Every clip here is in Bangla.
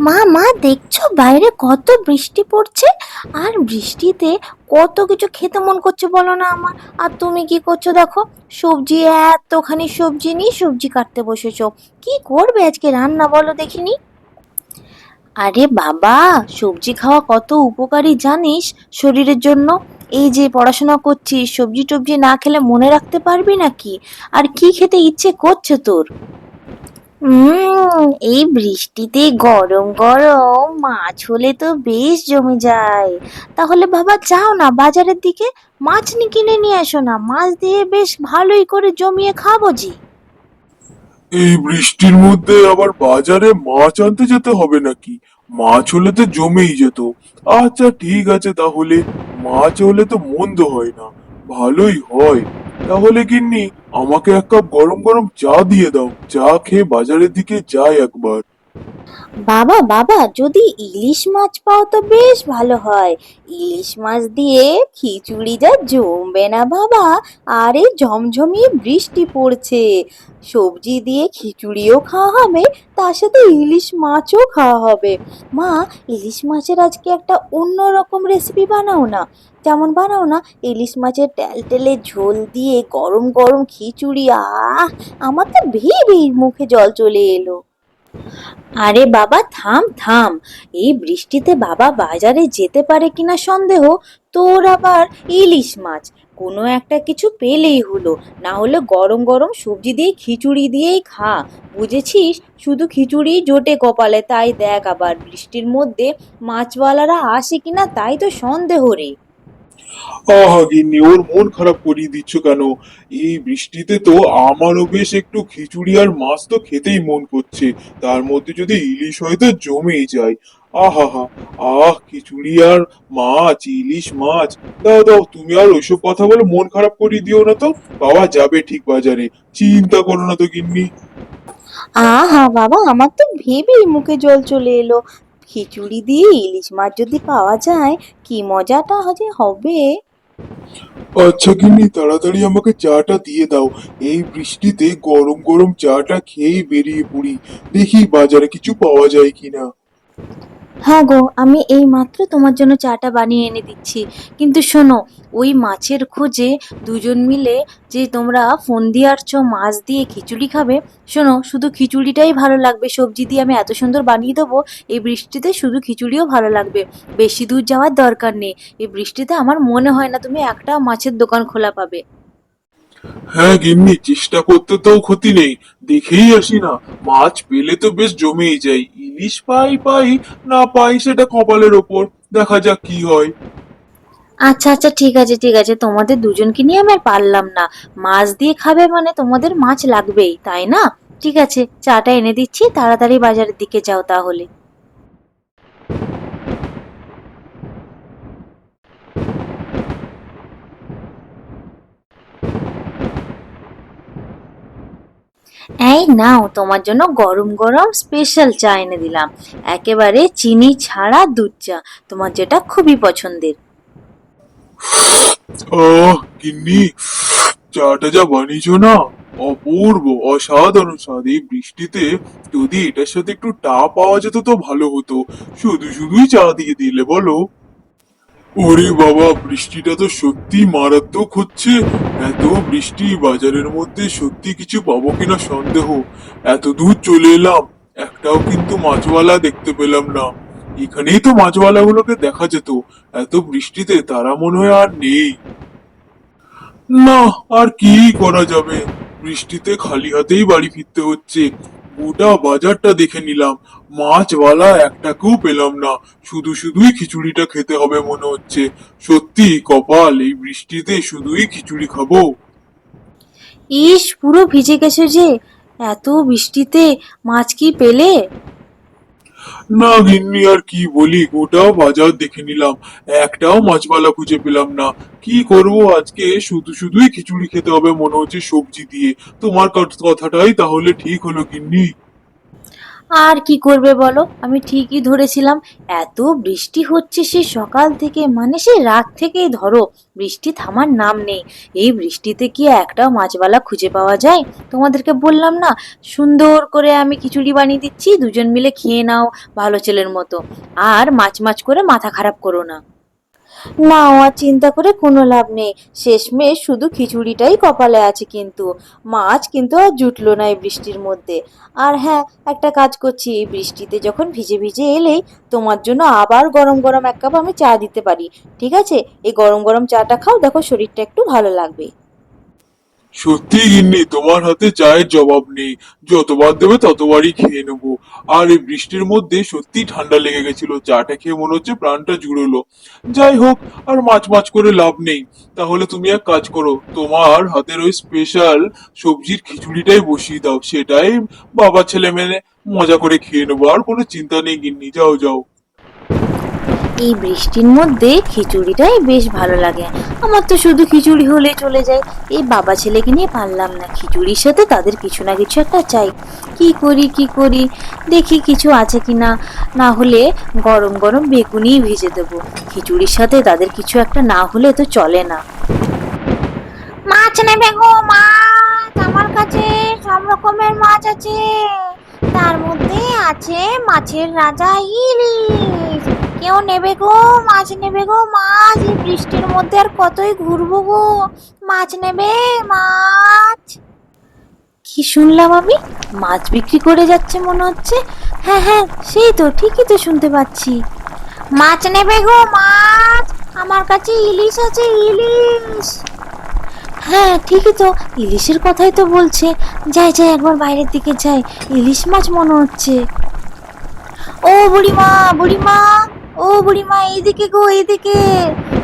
মা মা, দেখছো বাইরে কত বৃষ্টি পড়ছে? আর বৃষ্টিতে কত কিছু খেতে মন করছে বলো না আমার। আর তুমি কি করছো দেখো, সবজি, এতখানি সবজি নিয়ে সবজি কাটতে বসেছো। কি করবে আজকে রান্না বলো দেখিনি? আরে বাবা, সবজি খাওয়া কত উপকারী জানিস শরীরের জন্য? এই যে পড়াশোনা করছিস, সবজি টবজি না খেলে মনে রাখতে পারবি নাকি? আর কি খেতে ইচ্ছে করছে তোর? এই বৃষ্টিতে গরম গরম মাছ হলে তো বেশ জমে যায়। তাহলে বাবা যাও না বাজারের দিকে, মাছ কিনে নিয়ে এসো না, মাছ দিয়ে বেশ ভালোই করে জমিয়ে খাবো জি। এই বৃষ্টির মধ্যে আবার বাজারে মাছ আনতে যেতে হবে নাকি? মাছ হলে তো জমেই যেত। আচ্ছা ঠিক আছে তাহলে, মাছ হলে তো মন্দ হয় না, ভালোই হয়। তাহলে গিন্নি, আমাকে এক কাপ গরম গরম চা দিয়ে দাও, চা খেয়ে বাজারের দিকে যাই একবার। বাবা বাবা, যদি ইলিশ মাছ পাও তো বেশ ভালো হয়। ইলিশ মাছ দিয়ে খিচুড়ি যা জমবে না বাবা। আর এই ঝমঝমিয়ে বৃষ্টি পড়ছে, সবজি দিয়ে খিচুড়িও খাওয়া হবে, তার সাথে ইলিশ মাছও খাওয়া হবে। মা, ইলিশ মাছের আজকে একটা অন্য রকম রেসিপি বানাও না। যেমন বানাও না, ইলিশ মাছের টেলটেলে ঝোল দিয়ে গরম গরম খিচুড়ি। আমার তো ভেবেই মুখে জল চলে এলো। আরে বাবা থাম থাম, এই বৃষ্টিতে বাবা বাজারে যেতে পারে কিনা সন্দেহ। তোর আবার ইলিশ মাছ, কোনো একটা কিছু পেলেই হলো। না হলে গরম গরম সবজি দিয়ে খিচুড়ি দিয়েই খা। বুঝেছিস, শুধু খিচুড়ি জোটে কপালে, তাই দেখ আবার বৃষ্টির মধ্যে মাছওয়ালারা আসে কিনা তাই তো সন্দেহ রে। আহা গিন্নি, ওর মন খারাপ করিয়ে দিচ্ছ কেন? এই বৃষ্টিতে তো আমারও বেশ একটু খিচুড়ি আর মাছ তো খেতেই মন করছে। তার মধ্যে যদি ইলিশ হয় তো জমেই যায়। আহা হা, খিচুড়ি আর মাছ, ইলিশ মাছ। দাও দাও, তুমি আর ওইসব কথা বলে মন খারাপ করিয়ে দিও না তো। পাওয়া যাবে ঠিক বাজারে, চিন্তা করো না তো গিন্নি। আহা বাবা, আমার তো ভেবেই মুখে জল চলে এলো। খিচুড়ি দিয়ে ইলিশ মাছ যদি পাওয়া যায়, কি মজাটা যে হবে। আচ্ছা গিন্নি, তাড়াতাড়ি আমাকে চাটা দিয়ে দাও। এই বৃষ্টিতে গরম গরম চাটা খেয়েই বেরিয়ে পড়ি, দেখি বাজারে কিছু পাওয়া যায় কিনা। হ্যাঁ গো, আমি এই মাত্র তোমার জন্য চাটা বানিয়ে এনে দিচ্ছি। কিন্তু শোনো, ওই মাছের খোঁজে দুজন মিলে যে তোমরা ফোন দিয়ে আসছো মাছ দিয়ে খিচুড়ি খাবে, শোনো, শুধু খিচুড়িটাই ভালো লাগবে, সবজি দিয়ে আমি এত সুন্দর বানিয়ে দেবো। এই বৃষ্টিতে শুধু খিচুড়িও ভালো লাগবে, বেশি দূর যাওয়ার দরকার নেই। এই বৃষ্টিতে আমার মনে হয় না তুমি একটা মাছের দোকান খোলা পাবে। হ্যাঁ গিন্নি, চেষ্টা করতে তো ক্ষতি নেই। দেখেই আসি না, মাছ পেলে তো বেশ জমেই যাই। ইলিশ পাই পাই, না পাই সেটা কপালের ওপর। দেখা যাক কি হয়। আচ্ছা আচ্ছা, ঠিক আছে ঠিক আছে, তোমাদের দুজনকে নিয়ে আমি আর পারলাম না। মাছ দিয়ে খাবে মানে তোমাদের মাছ লাগবেই, তাই না? ঠিক আছে, চাটা এনে দিচ্ছি, তাড়াতাড়ি বাজারের দিকে যাও তাহলে। এই নাও, তোমার জন্য গরম গরম স্পেশাল চা এনে দিলাম, একেবারে চিনি ছাড়া দুধ চা, তোমার যেটা খুবই পছন্দের। গিন্নি, চাটা যা বানিয়েছো না, অপূর্ব, অসাধারণ স্বাদ। এই বৃষ্টিতে যদি এটার সাথে একটু টা পাওয়া যেত তো ভালো হতো। শুধু শুধুই চা দিয়ে দিলে বলো। ওরে বাবা, বৃষ্টিটা তো সত্যি মারাত্মক হচ্ছে। এত বৃষ্টি, বাজারের মধ্যে সত্যি কিছু পাবো কিনা সন্দেহ। এত দূর চলে এলাম, একটাও কিন্তু মাছওয়ালা দেখতে পেলাম না। এখানেই তো মাছওয়ালাগুলোকে দেখা যেত। এত বৃষ্টিতে তারা মনে হয় আর নেই। না, আর কি করা যাবে, বৃষ্টিতে খালি হাতেই বাড়ি ফিরতে হচ্ছে। গোটা বাজারটা দেখে নিলাম, মাছওয়ালা একটাকেও পেলাম না। শুধু শুধুই খিচুড়িটা খেতে হবে মনে হচ্ছে। সত্যি কপাল, এই বৃষ্টিতে শুধুই খিচুড়ি খাবো। ইস, পুরো ভিজে গেছে যে, এত বৃষ্টিতে মাছ কি পেলে? না গিন্নি, আর কি বলি, গোটা বাজার দেখে নিলাম, একটাও মাছওয়ালা খুঁজে পেলাম না। কি করব আজকে, শুধু শুধুই খিচুড়ি খেতে হবে মনে হচ্ছে সবজি দিয়ে। তোমার কথাটাই তাহলে ঠিক হলো গিন্নি। আর কি করবে বলো, আমি ঠিকই ধরেছিলাম। এত বৃষ্টি হচ্ছে সে সকাল থেকে, মানে সে রাত থেকেই ধরো, বৃষ্টি থামার নাম নেই। এই বৃষ্টিতে কি একটা মাছবালা খুঁজে পাওয়া যায়? তোমাদেরকে বললাম না, সুন্দর করে আমি খিচুড়ি বানিয়ে দিচ্ছি, দুজন মিলে খেয়ে নাও ভালো ছেলের মতো। আর মাছ মাছ করে মাথা খারাপ করো না। না, আর চিন্তা করে কোনো লাভ নেই। শেষমেশ শুধু খিচুড়িটাই কপালে আছে, কিন্তু মাছ কিন্তু আর জুটলো না এই বৃষ্টির মধ্যে। আর হ্যাঁ, একটা কাজ করছি, এই বৃষ্টিতে যখন ভিজে ভিজে এলেই তোমার জন্য আবার গরম গরম এক কাপ আমি চা দিতে পারি। ঠিক আছে? এই গরম গরম চাটা খাও, দেখো শরীরটা একটু ভালো লাগবে। সত্যি গিন্নি, তোমার হাতে চায়ের জবাব নেই। যতবার দেবে ততবারই খেয়ে নেবো। আর এই বৃষ্টির মধ্যে সত্যি ঠান্ডা লেগে গেছিল, চাটা খেয়ে মনে হচ্ছে প্রাণটা জুড়লো। যাই হোক, আর মাছ মাছ করে লাভ নেই। তাহলে তুমি এক কাজ করো, তোমার হাতের ওই স্পেশাল সবজির খিচুড়িটাই বসিয়ে দাও, সেটাই বাবা ছেলে মেলে মজা করে খেয়ে নেবো। আর কোনো চিন্তা নেই গিন্নি, যাও যাও। এই বৃষ্টির মধ্যে খিচুড়িটাই বেশ ভালো লাগে। আমার তো শুধু খিচুড়ি হলে চলে যায়। এই বাবা ছেলেকে নিয়ে পারলাম না, খিচুড়ির সাথে তাদের কিছু না কিছু একটা চাই। কি করি কি করি, দেখি কিছু আছে কিনা। না হলে গরম গরম বেগুনি ভেজে দেবো। খিচুড়ির সাথে তাদের কিছু একটা না হলে তো চলে না। মাছ নেবে গো, মাছ আমার কাছে সব রকমের মাছ আছে। তার মধ্যে আছে মাছের রাজা ইলিশ। কেউ নেবে গো, মাছ নেবে গো, মাছ। এই বৃষ্টির মধ্যে আর কতই ঘুরবো গো, মাছ নেবে, মাছ। কি শুনলাম আমি? মাছ বিক্রি করে যাচ্ছে মনে হচ্ছে। হ্যাঁ হ্যাঁ, সেই তো, ঠিকই তো শুনতে পাচ্ছি। মাছ নেবে গো, মাছ। আমার কাছে ইলিশ আছে, ইলিশ। হ্যাঁ ঠিকই তো, ইলিশের কথাই তো বলছে। যাই যাই, একবার বাইরের দিকে যাই। ইলিশ মাছ মনে হচ্ছে। ও বুড়িমা, বুড়িমা, ও বুড়িমা, এইদিকে গো, এইদিকে।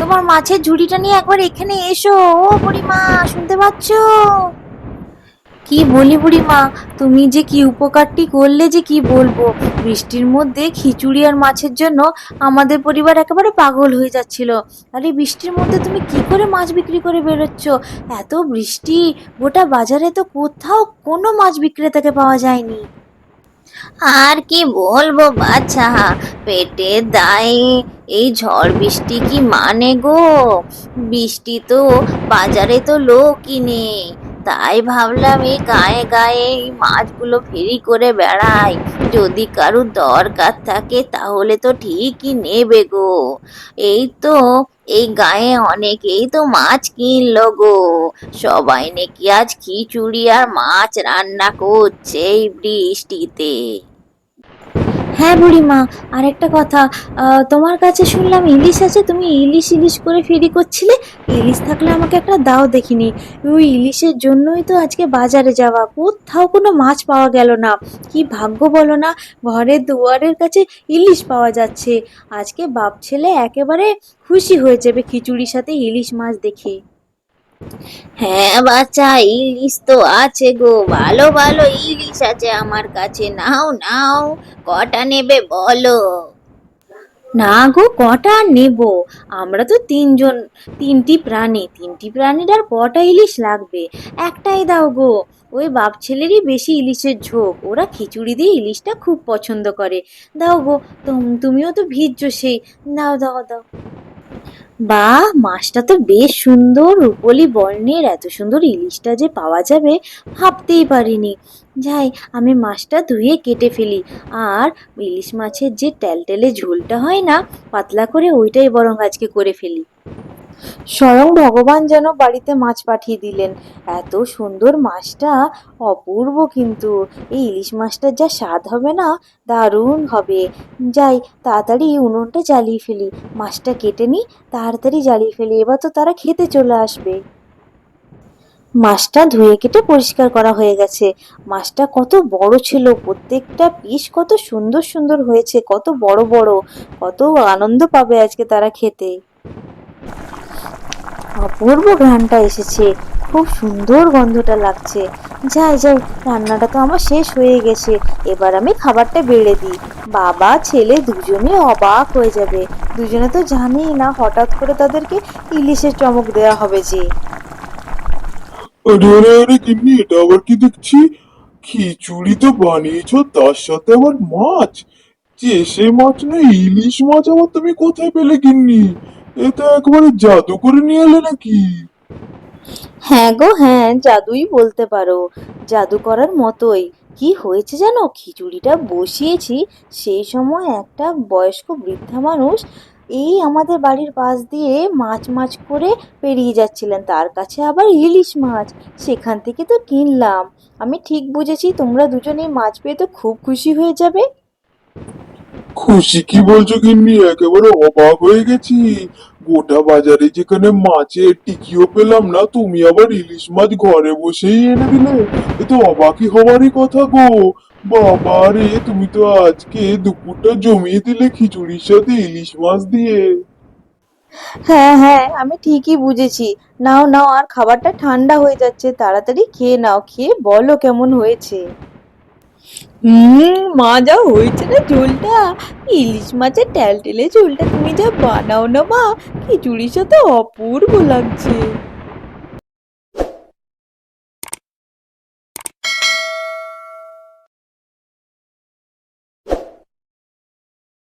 তোমার মাছের ঝুড়িটা নিয়ে একবার এখানে এসো। ও বুড়িমা, শুনতে পাচ্ছো? কি বলি বুড়িমা, তুমি যে কি উপকারটি করলে যে কি বলবো। বৃষ্টির মধ্যে খিচুড়ি আর মাছের জন্য আমাদের পরিবার একেবারে পাগল হয়ে যাচ্ছিল। আর এই বৃষ্টির মধ্যে তুমি কি করে মাছ বিক্রি করে বেরোচ্ছ? এত বৃষ্টি, গোটা বাজারে তো কোথাও কোনো মাছ বিক্রেতাকে পাওয়া যায়নি। আর কি বলবো বাছা, পেটের দায়ে এই ঝড় বৃষ্টি কি মানে গো। বৃষ্টি তো, বাজারে তো লোকই নেই। তাই ভাবলাম এই গায়ে গায়ে এই মাছগুলো ফেরি করে বেড়াই। যদি কারুর দরকার থাকে তাহলে তো ঠিকই নেবে গো। এই তো, এই গায়ে অনেকেই তো মাছ কিনলো গো। সবাই নাকি আজ খিচুড়ি আর মাছ রান্না করছে এই বৃষ্টিতে। হ্যাঁ বুড়িমা, আরেকটা কথা, তোমার কাছে শুনলাম ইলিশ আছে, তুমি ইলিশ ইলিশ করে ফেরি করছিলে। ইলিশ থাকলে আমাকে একটা দাও দেখিনি। ওই ইলিশের জন্যই তো আজকে বাজারে যাওয়া, কোথাও কোনো মাছ পাওয়া গেল না। কি ভাগ্য বলো না, ঘরের দুয়ারের কাছে ইলিশ পাওয়া যাচ্ছে। আজকে বাপ ছেলে একেবারে খুশি হয়ে যাবে খিচুড়ির সাথে ইলিশ মাছ দেখে। হ্যাঁ বাচ্চা, ইলিশ তো আছে গো, ভালো ভালো ইলিশ আছে আমার কাছে, নাও নাও। কটা নেবে বলো? না গো, কটা আর নেবো? আমরা তো তিনজন, তিনটি প্রাণী, তিনটি প্রাণীর আর কটা ইলিশ লাগবে? একটাই দাও গো। ওই বাপ ছেলেরই বেশি ইলিশের ঝোঁক, ওরা খিচুড়ি দিয়ে ইলিশটা খুব পছন্দ করে। দাও গো, তুমিও তো ভিজছো সেই। দাও দাও দাও। বাহ, মাছটা তো বেশ সুন্দর রুপোলি বর্ণের। এত সুন্দর ইলিশটা যে পাওয়া যাবে ভাবতেই পারিনি। যাই, আমি মাছটা ধুয়ে কেটে ফেলি। আর ইলিশ মাছের যে টেলটেলে ঝোলটা হয় না, পাতলা করে, ওইটাই বরং আজকে করে ফেলি। স্বয়ং ভগবান যেন বাড়িতে মাছ পাঠিয়ে দিলেন। এত সুন্দর মাছটা, অপূর্ব কিন্তু। এই ইলিশ মাছটার যা স্বাদ হবে না, দারুণ হবে। যাই, তাড়াতাড়ি উনুনটা জ্বালিয়ে ফেলি, মাছটা কেটে নিই, তাড়াতাড়ি জ্বালিয়ে ফেলি, এবার তো তারা খেতে চলে আসবে। মাছটা ধুয়ে কেটে পরিষ্কার করা হয়ে গেছে। মাছটা কত বড় ছিল, প্রত্যেকটা পিস কত সুন্দর সুন্দর হয়েছে, কত বড় বড়। কত আনন্দ পাবে আজকে তারা খেতে। অপূর্ব ঘ্রাণটা এসেছে, খুব সুন্দর গন্ধটা লাগছে। যাই যাই, রান্নাটা তো আমার শেষ হয়ে গেছে। এবার আমি খাবারটা বেড়ে দিই। বাবা ছেলে দুজনে অবাক হয়ে যাবে। দুজনে তো জানেই না হঠাৎ করে তাদেরকে ইলিশের চমক দেওয়া হবে যে। আরে আরে আরে গিন্নি, এটা আবার কি দেখছি? খিচুড়ি তো বানিয়েছো, তার সাথে আবার মাছ? যে সে মাছ না, ইলিশ মাছ আবার তুমি কোথায় পেলে গিন্নি? এ তো একবারে জাদু করে নিয়ে এলে নাকি? হ্যাঁ গো হ্যাঁ, জাদুই বলতে পারো, জাদু করার মতোই। কি হয়েছে জানো, খিচুড়িটা বসিয়েছি, সেই সময় একটা বয়স্ক বৃদ্ধা মানুষ এই আমাদের বাড়ির পাশ দিয়ে মাছ মাছ করে পেরিয়ে যাচ্ছিলেন, তার কাছে আবার ইলিশ মাছ। সেখান থেকে তো কিনলাম। আমি ঠিক বুঝেছি তোমরা দুজনেই মাছ পেয়ে তো খুব খুশি হয়ে যাবে। খুশি কি বলছো গিন্নি, একেবারে অবাক হয়ে গেছি। গোটা বাজারে যেখানে মাছের টিকিও পেলাম না, তুমি আবার ইলিশ মাছ ঘরে বসেই এনে দিলে। এ তো অবাকই হবারই কথা গো। বাবা রে, তুমি তো আজকে দুপুরটা জমিয়ে দিলে খিচুড়ির সাথে ইলিশ মাছ দিয়ে। হ্যাঁ হ্যাঁ, আমি ঠিকই বুঝেছি। নাও নাও, আর খাবারটা ঠান্ডা হয়ে যাচ্ছে, তাড়াতাড়ি খেয়ে নাও, খেয়ে বলো কেমন হয়েছে। মা, যা হয়েছে না ঝোলটা, ইলিশ মাছের টেলটেলে ঝোলটা তুমি যা বানাও না মা, খিচুড়ির সাথে অপূর্ব লাগছে।